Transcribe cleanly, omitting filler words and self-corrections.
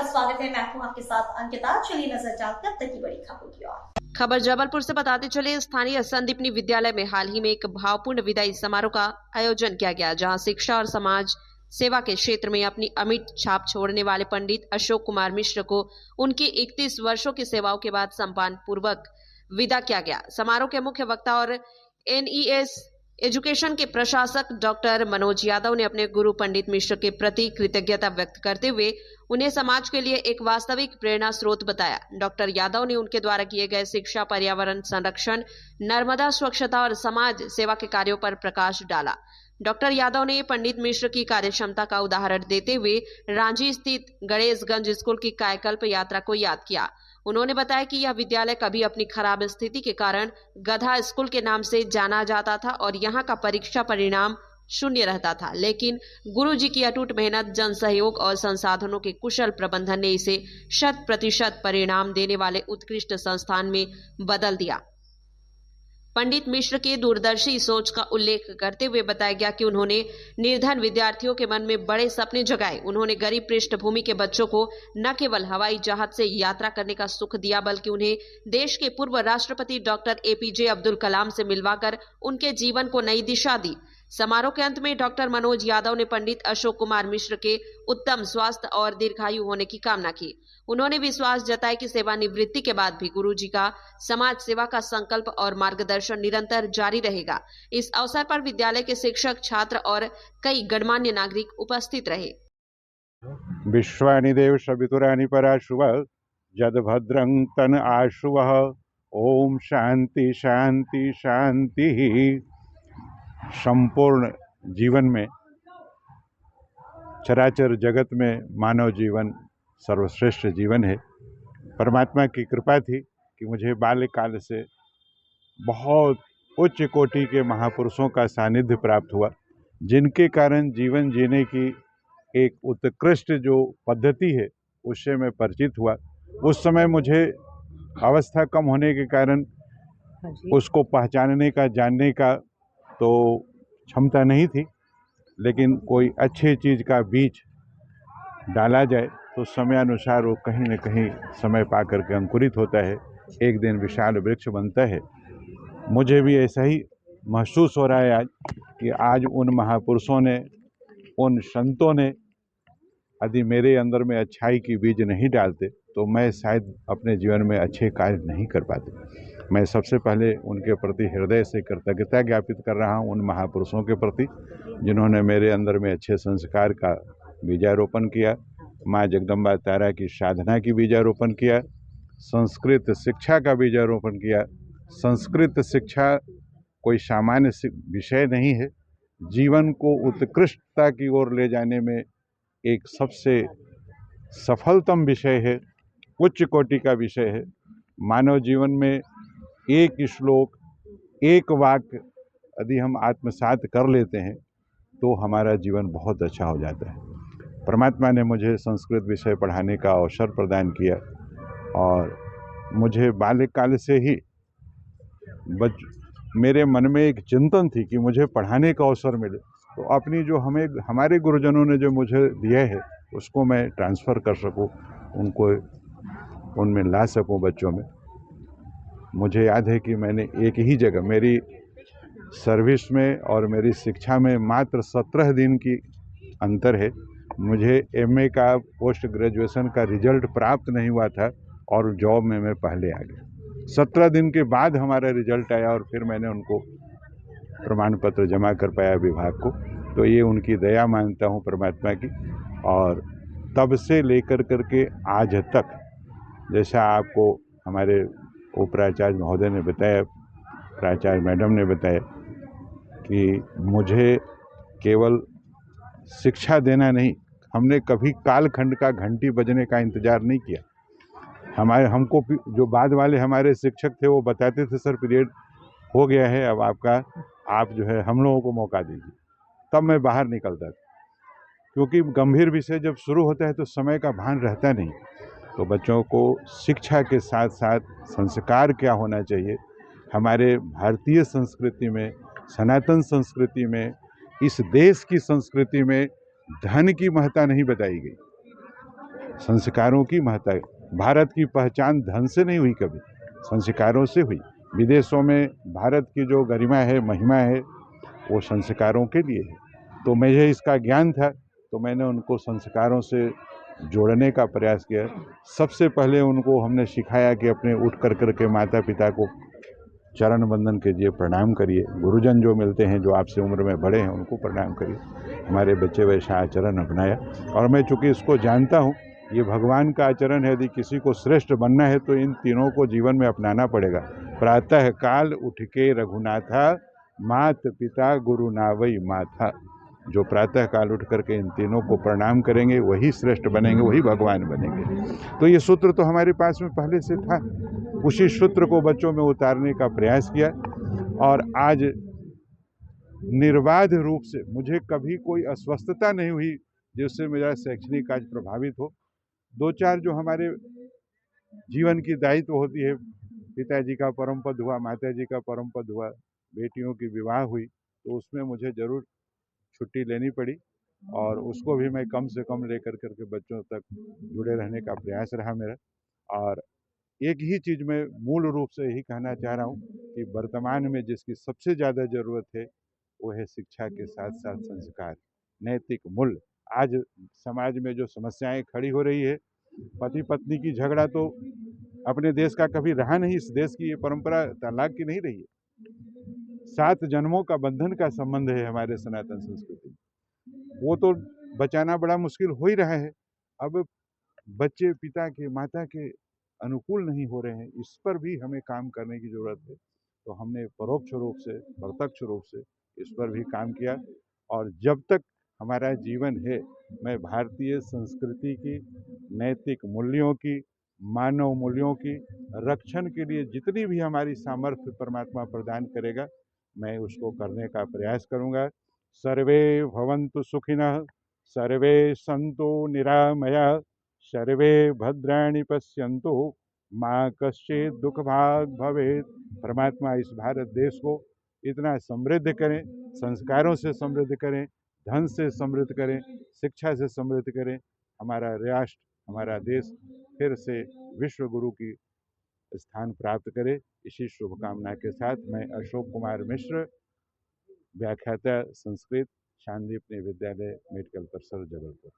स्वागत है। मैं हूं आपके साथ अंकिता। चलिए नजर डालते हैं अब तक की बड़ी खबरों की ओर। खबर जबलपुर से बताते चले, स्थानीय संदीपनी विद्यालय में हाल ही में एक भावपूर्ण विदाई समारोह का आयोजन किया गया, जहां शिक्षा और समाज सेवा के क्षेत्र में अपनी अमिट छाप छोड़ने वाले पंडित अशोक कुमार मिश्र को उनकी 31 वर्षों की सेवाओं के बाद सम्मान पूर्वक विदा किया गया। समारोह के मुख्य वक्ता और NES एजुकेशन के प्रशासक डॉक्टर मनोज यादव ने अपने गुरु पंडित मिश्र के प्रति कृतज्ञता व्यक्त करते हुए उन्हें समाज के लिए एक वास्तविक प्रेरणा स्रोत बताया। डॉक्टर यादव ने उनके द्वारा किए गए शिक्षा, पर्यावरण संरक्षण, नर्मदा स्वच्छता और समाज सेवा के कार्यों पर प्रकाश डाला। डॉक्टर यादव ने पंडित मिश्र की कार्यक्षमता का उदाहरण देते हुए रांची स्थित गणेशगंज स्कूल की कायाकल्प यात्रा को याद किया। उन्होंने बताया कि यह विद्यालय कभी अपनी खराब स्थिति के कारण गधा स्कूल के नाम से जाना जाता था और यहाँ का परीक्षा परिणाम शून्य रहता था, लेकिन गुरुजी की अटूट मेहनत, जन सहयोग और संसाधनों के कुशल प्रबंधन ने इसे 100% परिणाम देने वाले उत्कृष्ट संस्थान में बदल दिया। पंडित मिश्र के दूरदर्शी सोच का उल्लेख करते हुए बताया गया कि उन्होंने निर्धन विद्यार्थियों के मन में बड़े सपने जगाए। उन्होंने गरीब पृष्ठभूमि के बच्चों को न केवल हवाई जहाज से यात्रा करने का सुख दिया, बल्कि उन्हें देश के पूर्व राष्ट्रपति डॉक्टर APJ अब्दुल कलाम से मिलवाकर उनके जीवन को नई दिशा दी। समारोह के अंत में डॉक्टर मनोज यादव ने पंडित अशोक कुमार मिश्र के उत्तम स्वास्थ्य और दीर्घायु होने की कामना की। उन्होंने विश्वास जताया कि सेवानिवृत्ति के बाद भी गुरुजी का समाज सेवा का संकल्प और मार्गदर्शन निरंतर जारी रहेगा। इस अवसर पर विद्यालय के शिक्षक, छात्र और कई गणमान्य नागरिक उपस्थित रहे। विश्वानि देव सवितुरानि पराशुव जद भद्रं तन आशुव। ओम शांति शांति शांति। संपूर्ण जीवन में, चराचर जगत में मानव जीवन सर्वश्रेष्ठ जीवन है। परमात्मा की कृपा थी कि मुझे बाल्यकाल से बहुत उच्च कोटि के महापुरुषों का सानिध्य प्राप्त हुआ, जिनके कारण जीवन जीने की एक उत्कृष्ट जो पद्धति है उससे मैं परिचित हुआ। उस समय मुझे अवस्था कम होने के कारण उसको पहचानने का, जानने का तो क्षमता नहीं थी, लेकिन कोई अच्छी चीज़ का बीज डाला जाए तो समयानुसार वो कहीं न कहीं समय पा करके अंकुरित होता है, एक दिन विशाल वृक्ष बनता है। मुझे भी ऐसा ही महसूस हो रहा है आज कि आज उन महापुरुषों ने, उन संतों ने यदि मेरे अंदर में अच्छाई की बीज नहीं डालते तो मैं शायद अपने जीवन में अच्छे कार्य नहीं कर पाते। मैं सबसे पहले उनके प्रति हृदय से कृतज्ञता ज्ञापित कर रहा हूँ, उन महापुरुषों के प्रति जिन्होंने मेरे अंदर में अच्छे संस्कार का बीजारोपण किया, माँ जगदम्बा तारा की साधना की बीजारोपण किया, संस्कृत शिक्षा का बीजारोपण किया। संस्कृत शिक्षा कोई सामान्य विषय नहीं है, जीवन को उत्कृष्टता की ओर ले जाने में एक सबसे सफलतम विषय है, उच्च कोटि का विषय है। मानव जीवन में एक श्लोक, एक वाक्य यदि हम आत्मसात कर लेते हैं तो हमारा जीवन बहुत अच्छा हो जाता है। परमात्मा ने मुझे संस्कृत विषय पढ़ाने का अवसर प्रदान किया और मुझे बाल्यकाल से ही मेरे मन में एक चिंतन थी कि मुझे पढ़ाने का अवसर मिले तो अपनी जो हमारे गुरुजनों ने जो मुझे दिया है उसको मैं ट्रांसफ़र कर सकूं, उनको उनमें ला सकूं बच्चों में। मुझे याद है कि मैंने एक ही जगह, मेरी सर्विस में और मेरी शिक्षा में मात्र 17 दिन की अंतर है। मुझे MA का पोस्ट ग्रेजुएशन का रिजल्ट प्राप्त नहीं हुआ था और जॉब में मैं पहले आ गया। 17 दिन के बाद हमारा रिजल्ट आया और फिर मैंने उनको प्रमाण पत्र जमा कर पाया विभाग को। तो ये उनकी दया मानता हूँ परमात्मा की। और तब से लेकर करके आज तक, जैसा आपको हमारे उपराचार्य महोदय ने बताया, प्राचार्य मैडम ने बताया कि मुझे केवल शिक्षा देना नहीं, हमने कभी कालखंड का घंटी बजने का इंतज़ार नहीं किया। हमको जो बाद वाले हमारे शिक्षक थे वो बताते थे, सर पीरियड हो गया है, अब आप जो है हम लोगों को मौका दीजिए। तब मैं बाहर निकलता था, क्योंकि गंभीर विषय जब शुरू होता है तो समय का भान रहता नहीं। तो बच्चों को शिक्षा के साथ साथ संस्कार क्या होना चाहिए, हमारे भारतीय संस्कृति में, सनातन संस्कृति में, इस देश की संस्कृति में धन की महत्ता नहीं बताई गई। संस्कारों की महत्ता। भारत की पहचान धन से नहीं हुई, कभी संस्कारों से हुई। विदेशों में भारत की जो गरिमा है, महिमा है, वो संस्कारों के लिए है। तो मुझे इसका ज्ञान था, तो मैंने उनको संस्कारों से जोड़ने का प्रयास किया। सबसे पहले उनको हमने सिखाया कि अपने उठ कर के माता पिता को चरण वंदन कीजिए, प्रणाम करिए। गुरुजन जो मिलते हैं, जो आपसे उम्र में बड़े हैं, उनको प्रणाम करिए। हमारे बच्चे वैसा आचरण अपनाया, और मैं चूँकि इसको जानता हूँ, ये भगवान का आचरण है। यदि किसी को श्रेष्ठ बनना है तो इन तीनों को जीवन में अपनाना पड़ेगा। प्रातः काल उठ के रघुनाथा, मात पिता गुरु नावई माथा। जो प्रातः काल उठ करके इन तीनों को प्रणाम करेंगे, वही श्रेष्ठ बनेंगे, वही भगवान बनेंगे। तो ये सूत्र तो हमारे पास में पहले से था। उसी सूत्र को बच्चों में उतारने का प्रयास किया, और आज निर्बाध रूप से मुझे कभी कोई अस्वस्थता नहीं हुई जिससे मेरा शैक्षणिक कार्य प्रभावित हो। दो चार जो हमारे जीवन की दायित्व होती है, पिताजी का परम पद हुआ, माताजी का परम पद हुआ, बेटियों की विवाह हुई, तो उसमें मुझे जरूर छुट्टी लेनी पड़ी, और उसको भी मैं कम से कम लेकर करके बच्चों तक जुड़े रहने का प्रयास रहा मेरा। और एक ही चीज़ मैं मूल रूप से यही कहना चाह रहा हूँ कि वर्तमान में जिसकी सबसे ज़्यादा ज़रूरत है, वो है शिक्षा के साथ साथ संस्कार, नैतिक मूल्य। आज समाज में जो समस्याएं खड़ी हो रही है, पति पत्नी की झगड़ा तो अपने देश का कभी रहा नहीं। इस देश की ये परंपरा तलाक की नहीं रही है। 7 जन्मों का बंधन का संबंध है हमारे सनातन संस्कृति में। वो तो बचाना बड़ा मुश्किल हो ही रहा है। अब बच्चे पिता के, माता के अनुकूल नहीं हो रहे हैं, इस पर भी हमें काम करने की ज़रूरत है। तो हमने परोक्ष रूप से, प्रत्यक्ष रूप से इस पर भी काम किया। और जब तक हमारा जीवन है, मैं भारतीय संस्कृति की, नैतिक मूल्यों की, मानव मूल्यों की रक्षण के लिए जितनी भी हमारी सामर्थ्य परमात्मा प्रदान करेगा, मैं उसको करने का प्रयास करूँगा। सर्वे भवन्तु सुखिनः, सर्वे सन्तु निरामया, सर्वे भद्राणि पश्यन्तु, माँ कश्चित् दुख भाग भवेत्। परमात्मा इस भारत देश को इतना समृद्ध करें, संस्कारों से समृद्ध करें, धन से समृद्ध करें, शिक्षा से समृद्ध करें। हमारा राष्ट्र, हमारा देश फिर से विश्व गुरु की स्थान प्राप्त करे। इसी शुभकामना के साथ मैं अशोक कुमार मिश्र, व्याख्याता संस्कृत, शांतिनिकेतन विद्यालय, मेडिकल परिसर, जबलपुर।